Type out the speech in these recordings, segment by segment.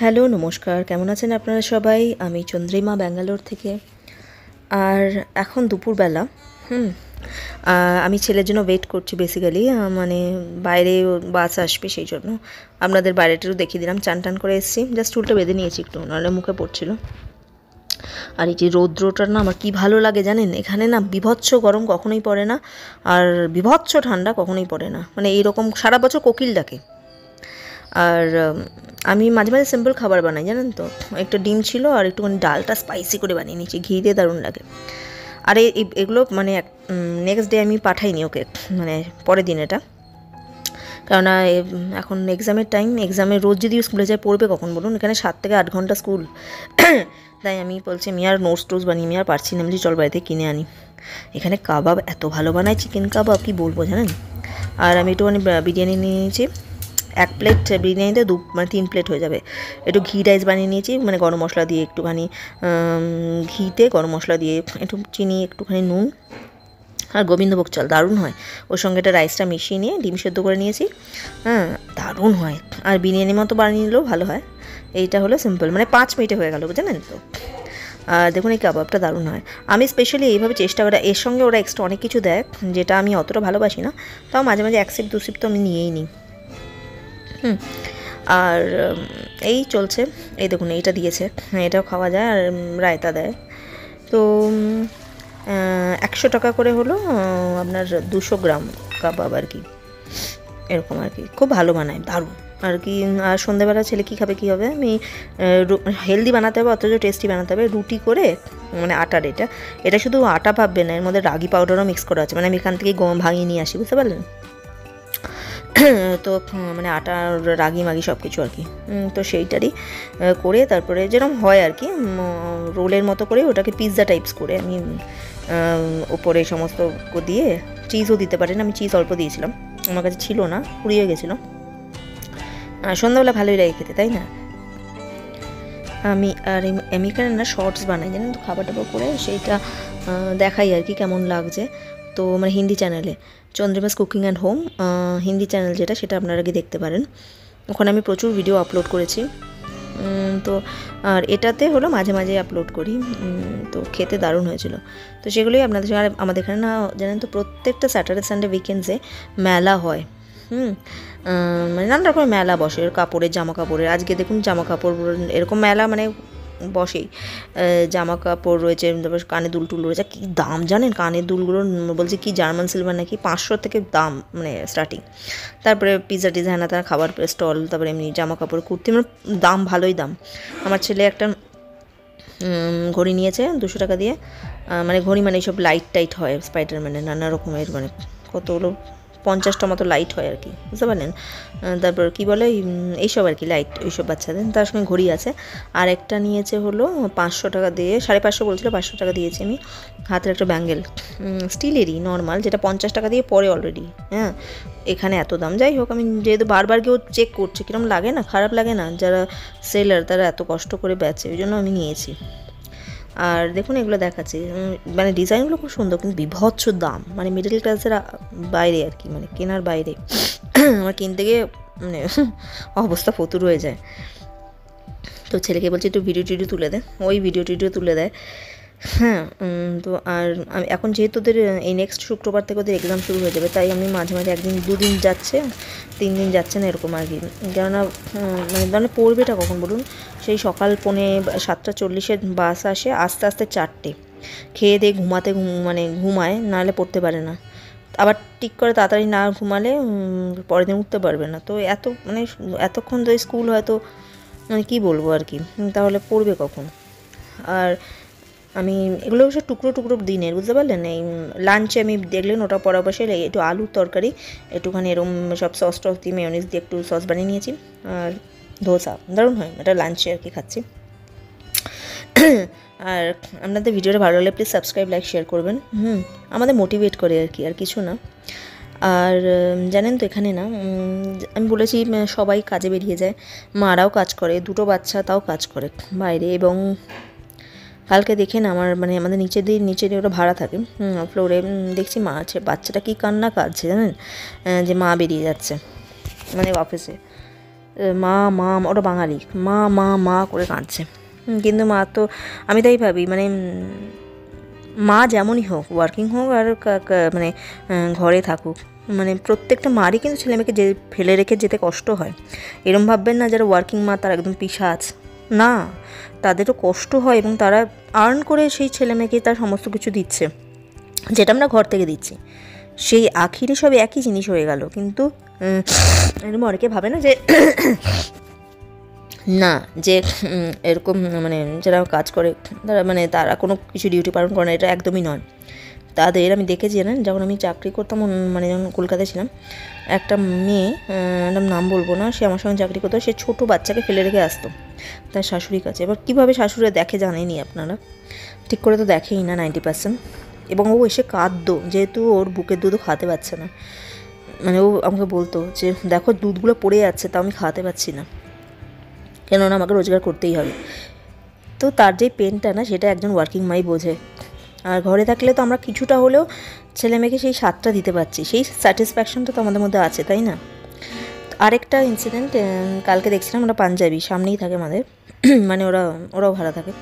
Hello নমস্কার, কেমন আছেন আপনারা সবাই? আমি চন্দ্রিমা ব্যাঙ্গালোর থেকে। আর এখন দুপুরবেলা। হুম আমি ছেলের জন্য ওয়েট করছি বেসিক্যালি, মানে বাইরে বাস আসবে সেই জন্য আপনাদের বাইরেটাও দেখিয়ে দিলাম। চান টান করে এসেছি, জাস্ট চুলটা বেঁধে নিয়েছি একটু, নাহলে মুখে পড়ছিল। আর এই যে রৌদ্রটা না আমার কী ভালো লাগে জানেন, এখানে না বিভৎস গরম কখনোই পড়ে না, আর বিভৎস ঠান্ডা কখনোই পড়ে না, মানে এইরকম সারা বছর কোকিল ডাকে। আর আমি মাঝে মাঝে সিম্পল খাবার বানাই জানেন তো, একটা ডিম ছিল আর একটুখানি ডালটা স্পাইসি করে বানিয়ে নিয়েছি, ঘি দিয়ে দারুণ লাগে। আর এগুলো মানে নেক্সট ডে আমি পাঠাইনি ওকে, মানে পরের দিন এটা, কেননা এখন এক্সামের টাইম, এক্সামের রোজ যদি স্কুলে যায় পড়বে কখন বলুন, এখানে 7 থেকে 8 ঘন্টা স্কুল। তাই আমি বলছি আমি আর নোটস টোটস বানিয়ে আমি আর পারছি না, আমি চল বাড়িতে কিনে আনি। এখানে কাবাব এত ভালো বানায়, চিকেন কাবাব কী বলবো জানেন। আর আমি একটুখানি বিরিয়ানি নিয়ে নিয়েছি, 1 প্লেট বিরিয়ানিতে মানে 3 প্লেট হয়ে যাবে। একটু ঘি রাইস বানিয়ে নিয়েছি, মানে গরম মশলা দিয়ে একটুখানি ঘিতে গরম মশলা দিয়ে একটু চিনি একটুখানি নুন আর গোবিন্দভোগ চাল, দারুণ হয়। ওর সঙ্গে একটা রাইসটা মিশিয়ে নিয়ে ডিম সেদ্ধ করে নিয়েছি, দারুণ হয়। আর বিরিয়ানির মতো বানিয়ে নিলেও ভালো হয়। এইটা হলো সিম্পল, মানে 5 মিনিটে হয়ে গেল, জানেন তো। আর দেখুন এই কাবাবটা দারুণ হয়। আমি স্পেশালি এইভাবে চেষ্টা করি, এর সঙ্গে ওরা এক্সট্রা অনেক কিছু দেয় যেটা আমি অতটা ভালোবাসি না, তাও মাঝে মাঝে 1 সিপ 2 সিপ তো আমি নিয়েই নিই। আর এই চলছে। এই দেখুন এইটা দিয়েছে, এটাও খাওয়া যায়, আর রায়তা দেয়। তো 100 টাকা করে হলো আপনার 200 গ্রাম কাবাব আর কি, এরকম আর কি। খুব ভালো বানায়, দারুণ আর কি। আর সন্ধ্যেবেলা ছেলে কী খাবে, কী হবে, আমি হেলদি বানাতে হবে, অথচ টেস্টি বানাতে হবে। রুটি করে, মানে আটার, এটা শুধু আটা ভাববে না, এর মধ্যে রাগি পাউডারও মিক্স করা আছে, মানে আমি এখান থেকে গম ভাঙিয়ে নিয়ে আসি, বুঝতে পারলেন তো মানে আটা রাগি মাগি সব কিছু আর কি। তো সেইটারই করে তারপরে যেরকম হয় আর কি, রোলের মতো করে ওটাকে পিৎজা টাইপস করে আমি ওপরে সমস্ত দিয়ে, চিজও দিতে পারেন, আমি চিজ অল্প দিয়েছিলাম, আমার কাছে ছিল না, পুড়িয়ে গেছিলো। সন্ধ্যাবেলা ভালোই লাগে খেতে, তাই না। আমি এখানে না শর্টস বানাই জানেন তো, খাবার টাবার করে সেইটা দেখাই আর কি কেমন লাগছে। তো মানে হিন্দি চ্যানেলে Chandrima's cooking and home Hindi channel যেটা, সেটা আপনারা আগে দেখতে পারেন। ওখানে আমি প্রচুর ভিডিও আপলোড করেছি। তো আর এটাতে হলো মাঝে মাঝে আপলোড করি। তো খেতে দারুণ হয়েছিল। তো সেগুলোই আপনাদের সঙ্গে। আর আমাদের এখানে না জানেন তো, প্রত্যেকটা স্যাটারডে সানডে উইকেন্ডসে মেলা হয়। মানে নানা রকমের মেলা বসে, কাপড়ের, জামা কাপড়ের। আজকে দেখুন জামা কাপড় এরকম মেলা মানে বসেই, জামা কাপড় রয়েছে, তারপর কানে দুল টুল রয়েছে। কী দাম জানেন কানের দুলগুলো, বলছে কি জার্মান সিলভার নাকি 500 থেকে দাম, মানে স্টার্টিং। তারপরে পিৎজা টিজা হ্যানা তারা খাবার স্টল, তারপরে এমনি জামা কাপড়, কুর্তি, মানে দাম ভালোই দাম। আমার ছেলে একটা ঘড়ি নিয়েছে 200 টাকা দিয়ে, মানে ঘড়ি মানে এইসব লাইট টাইট হয় স্পাইডারম্যানের, নানা রকমের, মানে কতগুলো 50টা মতো লাইট হয় আর কি, বুঝতে পারলেন। তারপর কী বলে এইসব আর কি লাইট, ওইসব বাচ্চাদের, তার সঙ্গে ঘড়ি আছে। আর একটা নিয়েছে হলো 500 টাকা দিয়ে, 550 বলছিল, 500 টাকা দিয়েছি আমি। হাতের একটা ব্যাঙ্গেল, স্টিলেরই নর্মাল, যেটা 50 টাকা দিয়ে পরে অলরেডি। এখানে এত দাম, যাই হোক, আমি যেহেতু বারবার কেউ চেক করছে, কিরম লাগে না, খারাপ লাগে না, যারা সেলার তারা এত কষ্ট করে বেচে, ওই জন্য আমি নিয়েছি। আর দেখুন এগুলো দেখাচ্ছি, মানে ডিজাইনগুলো খুব সুন্দর, কিন্তু বিভৎস দাম, মানে মিডল ক্লাসের বাইরে আর কি, মানে কেনার বাইরে। আমার কিনতে গিয়ে মানে অবস্থা ফতুর হয়ে যায়। তো ছেলেকে বলছি একটু ভিডিও টিডিও তুলে দে, ওই ভিডিও টিডিও তুলে দেয়। তো আর আমি এখন যেহেতু ওদের এই নেক্সট শুক্রবার থেকে ওদের এক্সাম শুরু হয়ে যাবে, তাই আমি মাঝে মাঝে 1 দিন 2 দিন যাচ্ছে, 3 দিন যাচ্ছে না, এরকম আর কি। কেননা মানে পড়বেটা কখন বলুন, সেই সকাল 7:40 বাস আসে, আস্তে আস্তে 4টে, খেয়ে দিয়ে মানে ঘুমায়, নাহলে পড়তে পারে না। আবার ঠিক করে তাড়াতাড়ি না ঘুমালে পরের দিন উঠতে পারবে না। তো মানে এতক্ষণ তো স্কুল হয়তো, মানে কী বলবো আর কি, তাহলে পড়বে কখন। আর আমি এগুলো সব টুকরো টুকরো দিনের, বুঝতে পারলেন। এই লাঞ্চে আমি দেখলেন ওটা পড়া বসে একটু আলুর তরকারি, একটুখানি এরকম সব সস টস দিয়ে, মেয়োনিজ দিয়ে একটু সস বানিয়ে নিয়েছি, আর ধোসা, দারুণ হয় এটা লাঞ্চে আর কি খাচ্ছি। আর আপনাদের ভিডিওটা ভালো লাগলে প্লিজ সাবস্ক্রাইব, লাইক, শেয়ার করবেন। আমাদের মোটিভেট করে আর কি, আর কিছু না। আর জানেন তো এখানে না, আমি বলেছি সবাই কাজে বেরিয়ে যায়, মারাও কাজ করে, 2টো বাচ্চা তাও কাজ করে বাইরে। এবং কালকে দেখে না মানে আমাদের নিচে দিয়ে ওরা ভাড়া থাকে ফ্লোরে, দেখছি মা আছে, বাচ্চাটা কি কান্না কাঁদছে জানেন, যে মা বেরিয়ে যাচ্ছে মানে অফিসে। মা মা ওটা বাঙালি, মা মা মা করে কাঁদছে। কিন্তু মা তো, আমি তাই ভাবি মানে মা যেমনই হোক, ওয়ার্কিং হোক আর মানে ঘরে থাকুক, মানে প্রত্যেকটা মারই কিন্তু ছেলেমেয়েকে যে ফেলে রেখে যেতে কষ্ট হয়। এরম ভাববেন না যারা ওয়ার্কিং মা তারা একদম পিশাচ, না, তাদেরও কষ্ট হয় এবং তারা আর্ন করে সেই ছেলেমেয়েকে তার সমস্ত কিছু দিচ্ছে, যেটা আমরা ঘর থেকে দিচ্ছি। সেই আখিরে সব একই জিনিস হয়ে গেল। কিন্তু এরকম অনেকে ভাবে না যে না, যে এরকম মানে যারা কাজ করে তারা মানে তারা কোনো কিছু ডিউটি পালন করে না, এটা একদমই নয়। তাদের আমি দেখেছি জানেন, যখন আমি চাকরি করতাম, মানে যখন কলকাতায় ছিলাম, একটা মেয়ে, নাম বলবো না, সে আমার সঙ্গে চাকরি করতো, সে ছোটো বাচ্চাকে ফেলে রেখে আসতো তার শাশুড়ির কাছে। এবার কীভাবে শাশুড়ি দেখে জানেনি আপনারা, ঠিক করে তো দেখেই না 90%। এবং ও এসে কাঁদতো, যেহেতু ওর বুকের দুধও খাওয়াতে পারছে না। মানে ও আমাকে বলতো যে দেখো দুধগুলো পড়ে যাচ্ছে, তাও আমি খাওয়াতে পারছি না, কেননা আমাকে রোজগার করতেই হবে। তো তার যে পেনটা না, সেটা একজন ওয়ার্কিং মাই বোঝে। আর ঘরে থাকলে তো আমরা কিছুটা হলেও ছেলে মেয়েকে সেই স্বাদটা দিতে পারছি, সেই স্যাটিসফ্যাকশনটা তো আমাদের মধ্যে আছে, তাই না? আরেকটা ইনসিডেন্ট, কালকে দেখছিলাম, ওরা পাঞ্জাবি, সামনেই থাকে আমাদের, মানে ওরাও ভাড়া থাকে।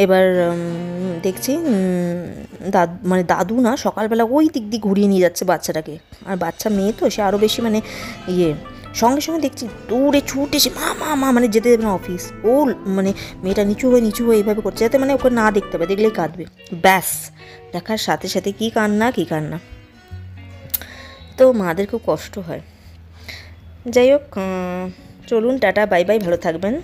এবার দেখছি মানে দাদু না সকালবেলা ওই দিক দিয়ে ঘুরিয়ে নিয়ে যাচ্ছে বাচ্চাটাকে। আর বাচ্চা মেয়ে তো, সে আরও বেশি মানে সঙ্গে সঙ্গে দেখছি দৌড়ে ছুটে এসে মা মা মা, মানে যেতে দেবে না অফিস। ও মানে মেয়েটা নিচু হয়ে এইভাবে করছে যাতে মানে ওকে না দেখতে পাবে, দেখলেই কাঁদবে। ব্যাস, দেখার সাথে সাথে কী কান্না। তো মাদের খুব কষ্ট হয়। যাই হোক, চলুন, টাটা, বাই বাই, ভালো থাকবেন।